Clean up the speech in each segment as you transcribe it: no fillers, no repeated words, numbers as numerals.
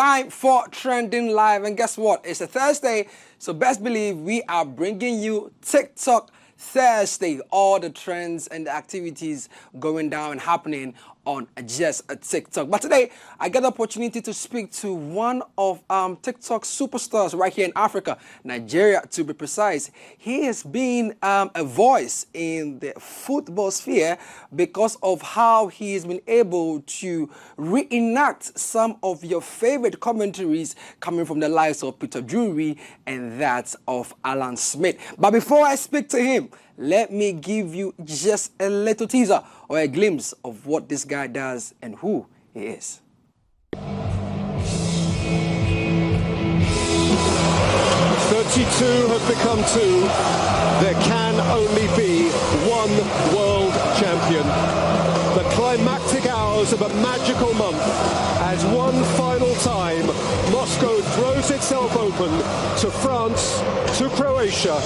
time for Trending Live. And guess what? It's a Thursday, so best believe we are bringing you TikTok Thursday. All the trends and the activities going down and happening on just a TikTok. But today, I get the opportunity to speak to one of TikTok superstars right here in Africa, Nigeria to be precise. He has been a voice in the football sphere because of how he has been able to reenact some of your favorite commentaries coming from the likes of Peter Dury and that of Alan Smith. But before I speak to him, let me give you just a little teaser or a glimpse of what this guy does and who he is. 32 have become 2. There can only be one world champion. The climactic hours of a magical month as one final time Moscow throws itself open to France, to Croatia,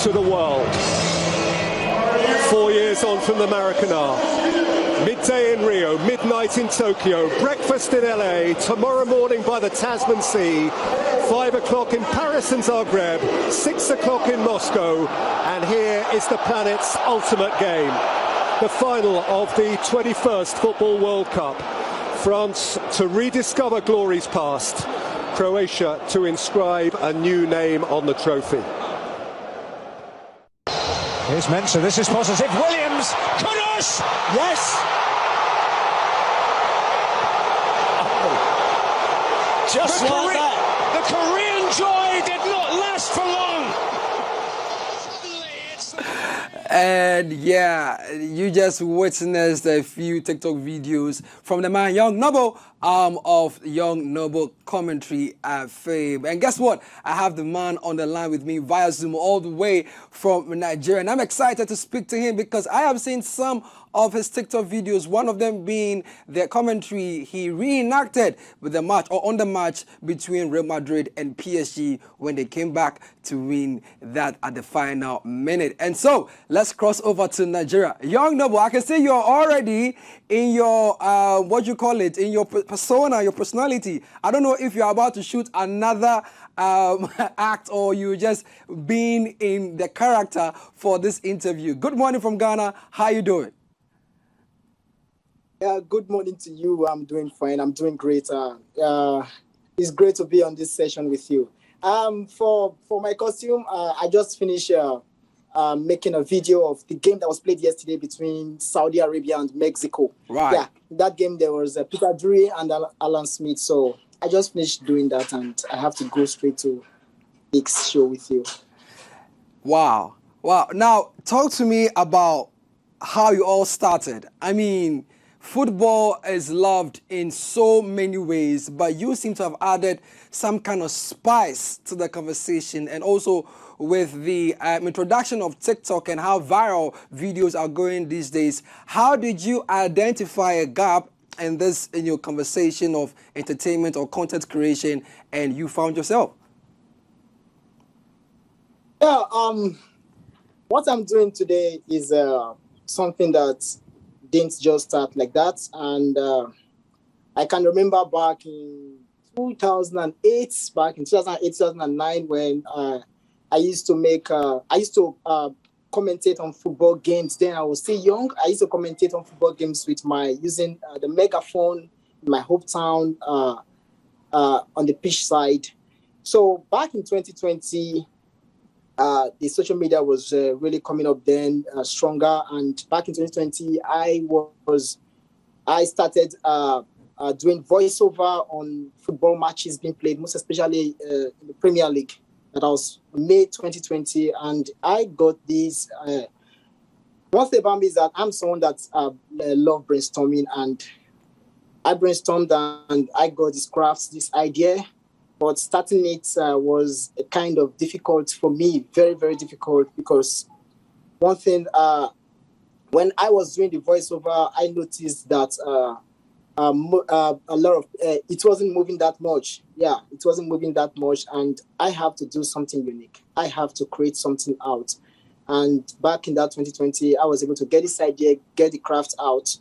to the world. 4 years on from the Maracanã. Midday in Rio, midnight in Tokyo, breakfast in LA, tomorrow morning by the Tasman Sea, 5 o'clock in Paris and Zagreb, 6 o'clock in Moscow, and here is the planet's ultimate game. The final of the 21st Football World Cup. France to rediscover glories past, Croatia to inscribe a new name on the trophy. Here's Mensah, this is positive. Williams, Kudus! Yes! Oh. Just like that. The Korean joy did not last for long. And yeah, you just witnessed a few TikTok videos from the man Young Nobel of Young Nobel commentary fame. And guess what? I have the man on the line with me via Zoom all the way from Nigeria. And I'm excited to speak to him because I have seen some of his TikTok videos, one of them being the commentary he reenacted with the match or on the match between Real Madrid and PSG when they came back to win that at the final minute. And so let's cross over to Nigeria. Young Noble, I can see you're already in your, what you call it, in your persona, your personality. I don't know if you're about to shoot another act or you just being in the character for this interview. Good morning from Ghana. How you doing? Good morning to you. I'm doing fine. I'm doing great. It's great to be on this session with you. For my costume, I just finished making a video of the game that was played yesterday between Saudi Arabia and Mexico. Right. Yeah, that game there was Peter Dury and Alan Smith. So I just finished doing that, and I have to go straight to Nick's show with you. Wow. Wow. Now, talk to me about how you all started. I mean, football is loved in so many ways, but you seem to have added some kind of spice to the conversation, and also with the introduction of TikTok and how viral videos are going these days. How did you identify a gap in your conversation of entertainment or content creation, and you found yourself? Yeah, what I'm doing today is something that didn't just start like that. And I can remember back in 2008, 2009, when I used to commentate on football games. Then I was still young. I used to commentate on football games with using the megaphone in my hometown on the pitch side. So back in 2020, the social media was really coming up then stronger. And back in 2020, I started doing voiceover on football matches being played, most especially in the Premier League. That was May 2020, and I got these. One thing about me is that I'm someone that love brainstorming, and I brainstormed and I got this idea. But starting it was kind of difficult for me, very, very difficult, because one thing, when I was doing the voiceover, I noticed that a lot of, it wasn't moving that much. Yeah, it wasn't moving that much, and I have to do something unique. I have to create something out. And back in that 2020, I was able to get this idea, get the craft out.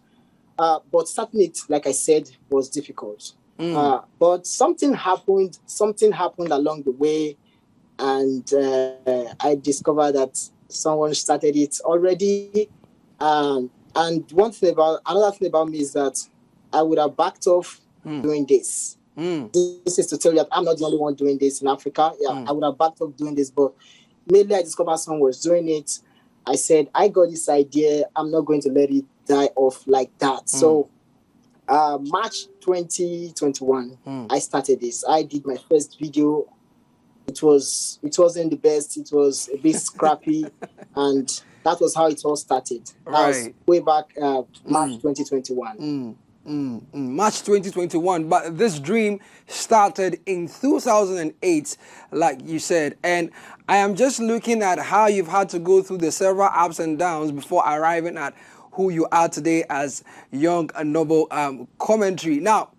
But starting it, like I said, was difficult. But something happened along the way, and I discovered that someone started it already. And another thing about me is that I would have backed off doing this. This is to tell you that I'm not the only one doing this in Africa. I would have backed off doing this, but mainly I discovered someone was doing it. I said, I got this idea. I'm not going to let it die off like that. So March 2021, I started this. I did my first video. It wasn't the best. It was a bit scrappy, and that was how it all started. That was way back March 2021. March 2021, but this dream started in 2008, like you said, and I am just looking at how you've had to go through the several ups and downs before arriving at who you are today as Young Nobel commentary. Now,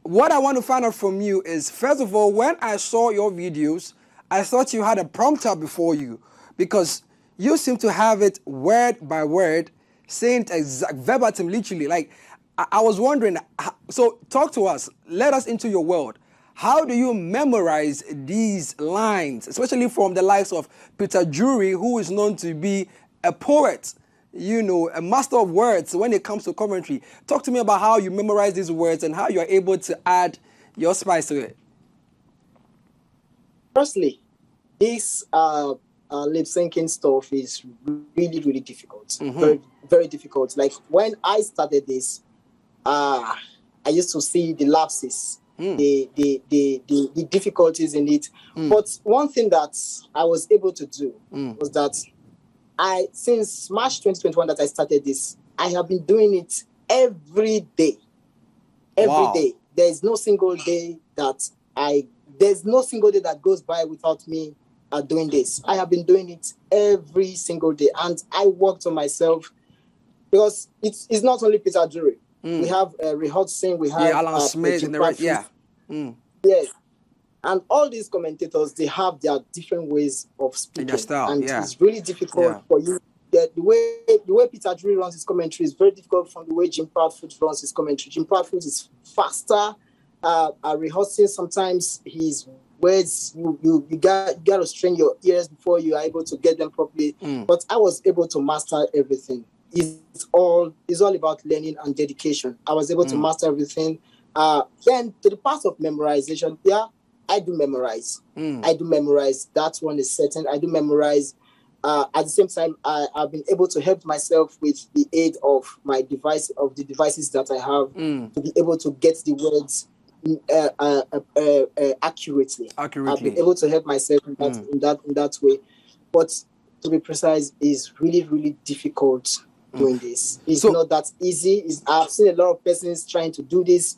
what I want to find out from you is, first of all, when I saw your videos, I thought you had a prompter before you, because you seem to have it word by word, saying it exact verbatim, literally. Like, I was wondering, so talk to us, let us into your world. How do you memorize these lines, especially from the likes of Peter Dury, who is known to be a poet, you know, a master of words when it comes to commentary? Talk to me about how you memorize these words and how you are able to add your spice to it. Firstly, this lip syncing stuff is really, really difficult. Very, very difficult. Like when I started this, I used to see the lapses, the difficulties in it. But one thing that I was able to do was that since March 2021 that I started this, I have been doing it every day. Every day. There's no single day that goes by without me doing this. I have been doing it every single day, and I worked on myself, because it's not only Peter Dury. We have Rehotzin, we have Alan Smith, and the rest. Yes, and all these commentators, they have their different ways of speaking, their style, and it's really difficult for you. The way Peter Dury runs his commentary is very difficult from the way Jim Proudfoot runs his commentary. Jim Proudfoot is faster. Rehotzin, sometimes his words, you got to strain your ears before you are able to get them properly. But I was able to master everything. It's all about learning and dedication. I was able to master everything. Then to the part of memorization, I do memorize. I do memorize. That one is certain. I do memorize. At the same time, I've been able to help myself with the aid of the devices that I have to be able to get the words accurately. I've been able to help myself in that way. But to be precise, is really, really difficult doing this. It's not that easy. I've seen a lot of persons trying to do this,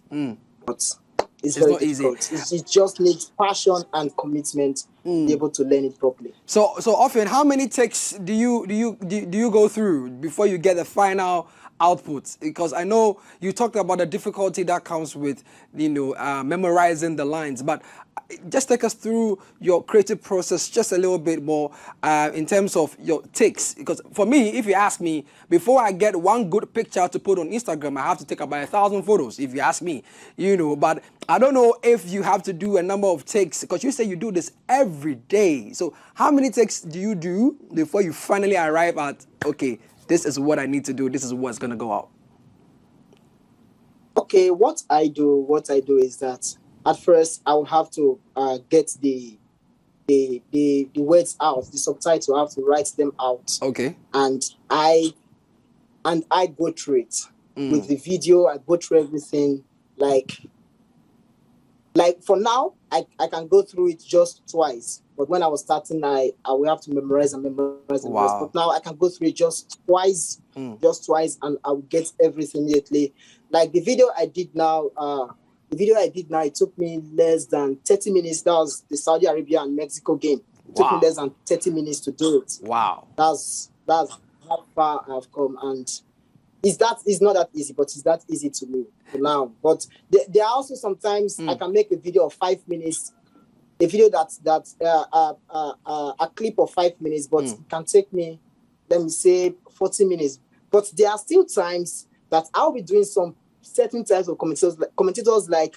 but it's very difficult. It just needs passion and commitment to be able to learn it properly. So often, how many takes do you go through before you get the final output? Because I know you talked about the difficulty that comes with, memorizing the lines, but just take us through your creative process just a little bit more in terms of your takes. Because for me, if you ask me, before I get one good picture to put on Instagram, I have to take about 1,000 photos, if you ask me, but I don't know if you have to do a number of takes, because you say you do this every day. So how many takes do you do before you finally arrive at, okay, this is what I need to do, this is what's going to go out? Okay, what I do is that at first I will have to get the words out, the subtitle. I have to write them out. Okay. And I go through it with the video. I go through everything. Like for now, I can go through it just twice. But when I was starting, I will have to memorize. But now I can go through it just twice, and I will get everything immediately. Like the video I did now, it took me less than 30 minutes. That was the Saudi Arabia and Mexico game. It took me less than 30 minutes to do it. Wow. That's how far I've come. And it's not that easy, but it's that easy to me for now. But there are also sometimes I can make a video of 5 minutes, a video that's a clip of 5 minutes, but it can take me, let me say, 40 minutes. But there are still times that I'll be doing some certain types of commentators like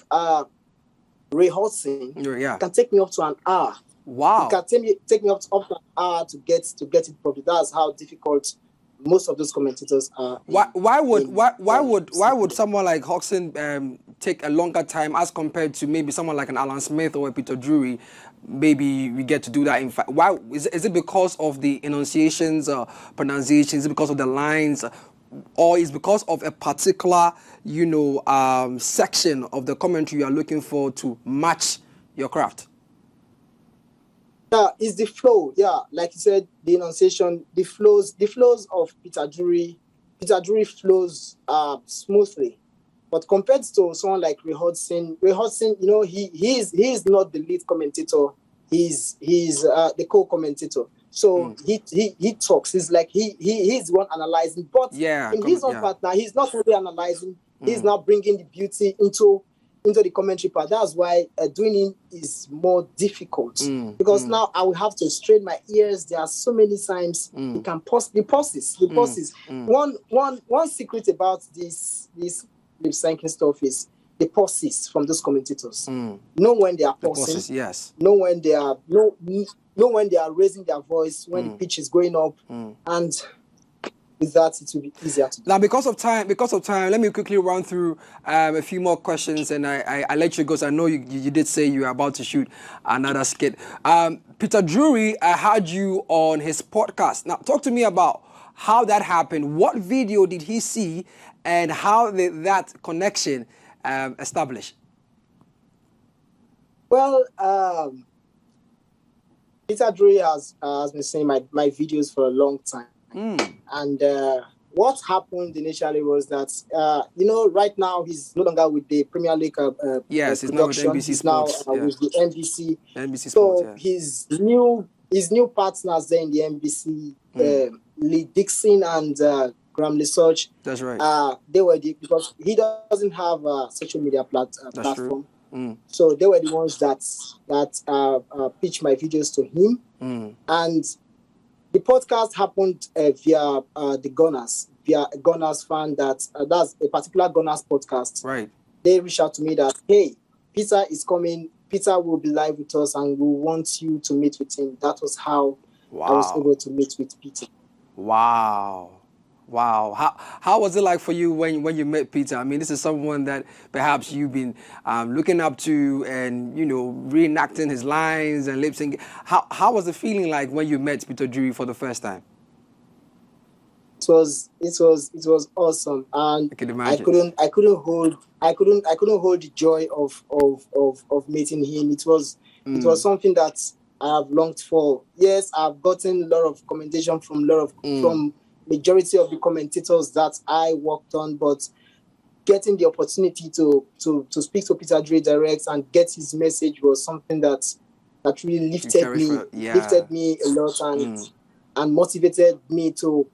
Ray Hodgson Yeah. can take me up to an hour. Wow. It can take me up to an hour to get it properly. That's how difficult most of those commentators are. Why would someone like Hodgson take a longer time as compared to maybe someone like an Alan Smith or a Peter Dury? Maybe we get to do that. In fact, why is it because of the enunciations, pronunciations? Is it because of the lines, or is it because of a particular, section of the commentary you are looking for to match your craft? Yeah, it's the flow. Yeah, like you said, the enunciation, the flows of Peter Dury. Peter Dury flows smoothly, but compared to someone like Ray Hodgson, he is not the lead commentator. He's the co-commentator. So he talks. He's like he's the one analyzing. But in his own partner, he's not only analyzing. He's now bringing the beauty into the commentary part. That's why doing it is more difficult because now I will have to strain my ears. There are so many times you can pause the pauses. One secret about this lip syncing stuff is the pauses from those commentators. Know when they are pausing. Yes. Know when they are know when they are raising their voice, when the pitch is going up, and with that, it will be easier to do. Now, because of time, let me quickly run through a few more questions, and I let you go. So I know you did say you were about to shoot another skit. Peter Dury, I had you on his podcast. Now, talk to me about how that happened. What video did he see, and how did that connection establish? Well, Peter Dury has been seeing my videos for a long time. And what happened initially was that, right now he's no longer with the Premier League. Yes, he's now with NBC Sports. He's now with the NBC. NBC Sports, so his new partners there in the NBC, Lee Dixon and Graham Lesage. That's right. They were because he doesn't have a social media platform. True. So they were the ones that pitched my videos to him. And the podcast happened via the Gunners, via a Gunners fan that's a particular Gunners podcast. Right. They reached out to me that, hey, Peter is coming. Peter will be live with us and we want you to meet with him. That was how I was able to meet with Peter. Wow. How was it like for you when you met Peter? I mean, this is someone that perhaps you've been looking up to and, reenacting his lines and lip syncing. How was the feeling like when you met Peter Dury for the first time? It was awesome, and I can imagine. I couldn't hold the joy of meeting him. It was something that I have longed for. Yes, I've gotten a lot of commendation from majority of the commentators that I worked on, but getting the opportunity to speak to Peter Dury direct and get his message was something that really lifted me a lot and motivated me to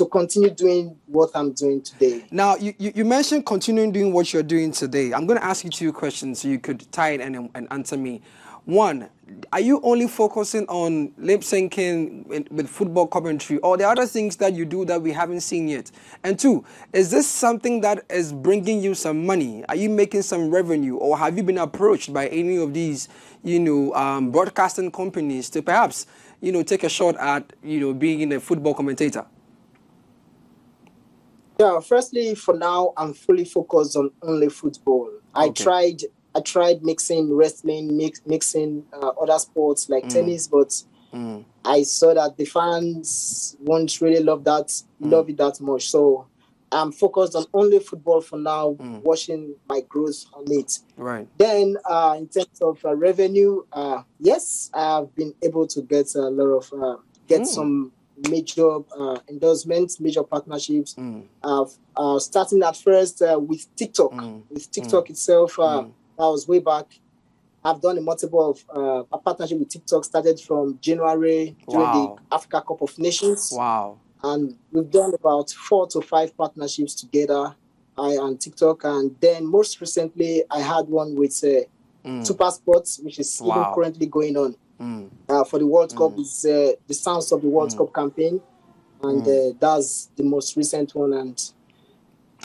continue doing what I'm doing today. Now, you mentioned continuing doing what you're doing today. I'm going to ask you two questions so you could tie it in and answer me. One, are you only focusing on lip syncing with football commentary, or are there other things that you do that we haven't seen yet? And two, is this something that is bringing you some money? Are you making some revenue, or have you been approached by any of these, broadcasting companies to perhaps, take a shot at, being a football commentator? Yeah, firstly, for now, I'm fully focused on only football. Okay. I tried mixing wrestling, mixing other sports like tennis, but I saw that the fans won't really love it that much. So I'm focused on only football for now, watching my growth on it. Right. Then in terms of revenue, yes, I've been able to get a lot of some major endorsements, major partnerships. Starting at first with TikTok. With TikTok itself. That was way back. I've done a multiple of a partnership with TikTok, started from January during the Africa Cup of Nations. Wow. And we've done about 4 to 5 partnerships together, I and TikTok. And then most recently, I had one with Super Sports, which is even currently going on. For the World Cup, it's the Sounds of the World Cup campaign. And that's the most recent one. And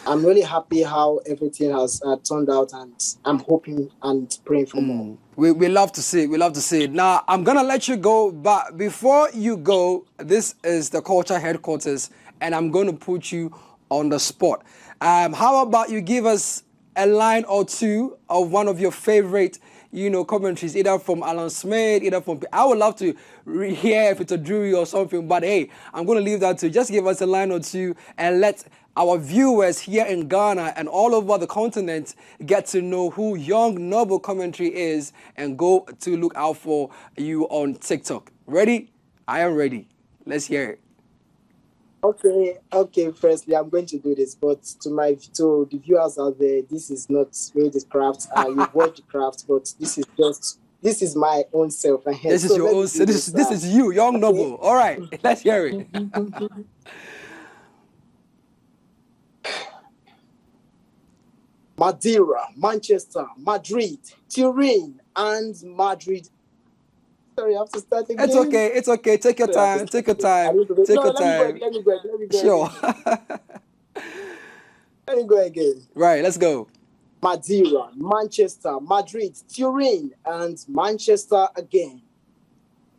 I'm really happy how everything has turned out, and I'm hoping and praying for more. We love to see it. We love to see it. Now, I'm going to let you go, but before you go, this is the culture headquarters, and I'm going to put you on the spot. How about you give us a line or two of one of your favorite, commentaries, either from Alan Smith, either from... I would love to hear if it's a Dury or something, but hey, I'm going to leave that to just give us a line or two and let our viewers here in Ghana and all over the continent get to know who Young Nobel Commentary is and go to look out for you on TikTok. Ready? I am ready. Let's hear it. Okay. Firstly, I'm going to do this, but to the viewers out there, this is not really the craft. You watch the craft, but this is my own self. This is your own. This is you, Young Nobel. All right, let's hear it. Madeira, Manchester, Madrid, Turin, and Madrid. Sorry, I have to start again. It's okay. Take your time. Take your time. Let me go. Sure. Let me go again. Right, let's go. Madeira, Manchester, Madrid, Turin, and Manchester again.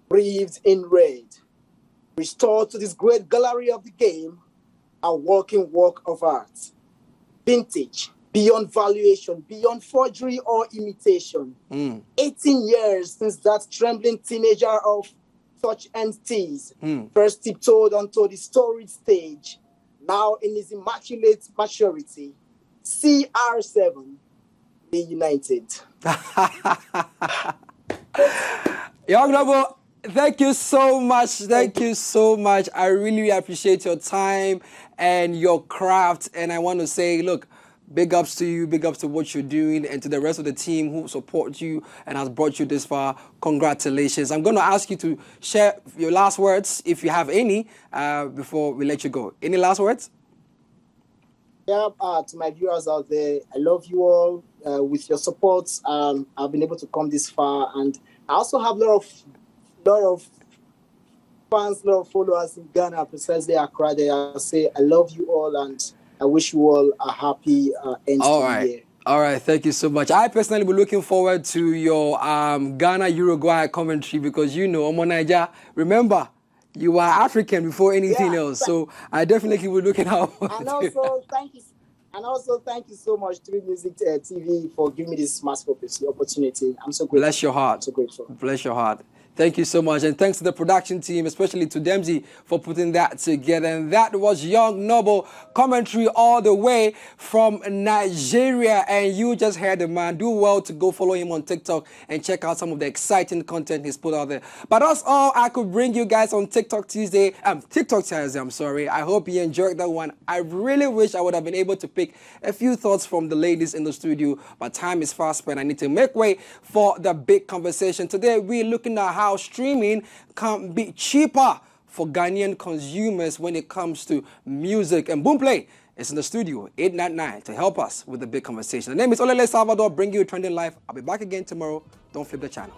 Breathed in red. Restored to this great gallery of the game, a walking work of art. Vintage, beyond valuation, beyond forgery or imitation. 18 years since that trembling teenager of such entities first tiptoed onto the storied stage. Now in his immaculate maturity, CR7 reunited. Young Nobel, thank you so much. Thank you so much. I really appreciate your time and your craft. And I want to say, look, big ups to you, big ups to what you're doing, and to the rest of the team who support you and has brought you this far. Congratulations. I'm going to ask you to share your last words, if you have any, before we let you go. Any last words? Yeah, to my viewers out there, I love you all. With your support, I've been able to come this far, and I also have a lot of fans, a lot of followers in Ghana, precisely Accra. I say I love you all, and I wish you all a happy end to the year. All right, thank you so much. I personally be looking forward to your Ghana-Uruguay commentary because Omo Naija, remember, you are African before anything else. So I definitely will be looking out. And also, thank you so much, Dury Music TV, for giving me this massive opportunity. I'm so grateful. Bless your heart. I'm so grateful. Bless your heart. Thank you so much. And thanks to the production team, especially to Dempsey, for putting that together. And that was Young Nobel commentary all the way from Nigeria. And you just heard the man. Do well to go follow him on TikTok and check out some of the exciting content he's put out there. But that's all I could bring you guys on TikTok Thursday. I'm sorry. I hope you enjoyed that one. I really wish I would have been able to pick a few thoughts from the ladies in the studio, but time is fast spent. I need to make way for the big conversation. Today, we're looking at how streaming can be cheaper for Ghanaian consumers when it comes to music. And Boomplay is in the studio, 899, to help us with the big conversation. The name is Olele Salvador, bringing you Trending Life. I'll be back again tomorrow. Don't flip the channel.